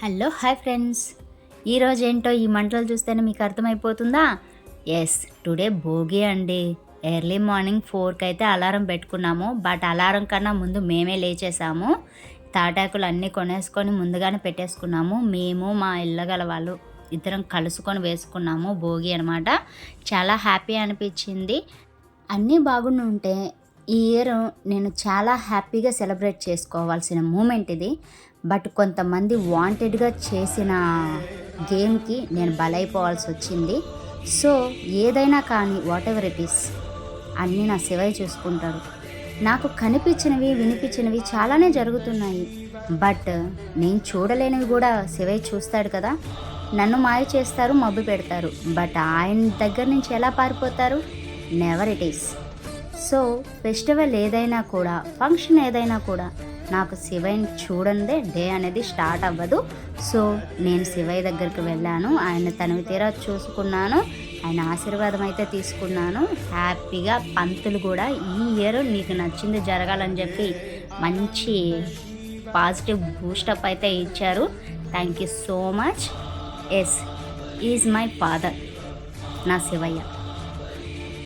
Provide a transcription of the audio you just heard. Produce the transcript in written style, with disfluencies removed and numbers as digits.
Hello hi friends, ఈరోజు ఏంటో ఈ మంటలు చూస్తేనే మీకు అర్థమైపోతుందా? ఎస్, టుడే భోగి అండి. ఎర్లీ మార్నింగ్ 4కి అయితే అలారం పెట్టుకున్నాము. బట్ అలారం కన్నా ముందు మేమే లేచేసాము. తాటాకులు అన్నీ కొనేసుకొని ముందుగానే పెట్టేసుకున్నాము. మేము మా ఇళ్ళగల వాళ్ళు ఇద్దరం కలుసుకొని వేసుకున్నాము భోగి అనమాట. చాలా హ్యాపీ అనిపించింది. అన్నీ బాగుండి ఉంటే ఈ ఇయర్ నేను చాలా హ్యాపీగా సెలబ్రేట్ చేసుకోవాల్సిన మూమెంట్ ఇది. బట్ కొంతమంది వాంటెడ్గా చేసిన గేమ్కి నేను బలైపోవాల్సి వచ్చింది. సో ఏదైనా కానీ వాట్ ఎవర్ ఇట్ ఈస్ అన్నీ నా శివయ్య చూసుకుంటారు. నాకు కనిపించినవి వినిపించినవి చాలానే జరుగుతున్నాయి. బట్ నేను చూడలేనివి కూడా శివయ్య చూస్తాడు కదా. నన్ను మాయ చేస్తారు, మబ్బు పెడతారు. బట్ ఆయన దగ్గర నుంచి ఎలా పారిపోతారు? Never it is. So festival ఏదైనా కూడా, ఫంక్షన్ ఏదైనా కూడా నాకు శివయ్యని చూడందే డే అనేది స్టార్ట్ అవ్వదు. సో నేను శివయ్య దగ్గరికి వెళ్ళాను, ఆయన తనవి తీరా చూసుకున్నాను, ఆయన ఆశీర్వాదం అయితే తీసుకున్నాను. హ్యాపీగా పంతులు కూడా ఈ ఇయర్ నీకు నచ్చింది జరగాలని చెప్పి మంచి పాజిటివ్ బూస్టప్ అయితే ఇచ్చారు. Thank you so much. Yes, is my father, నా శివయ్య.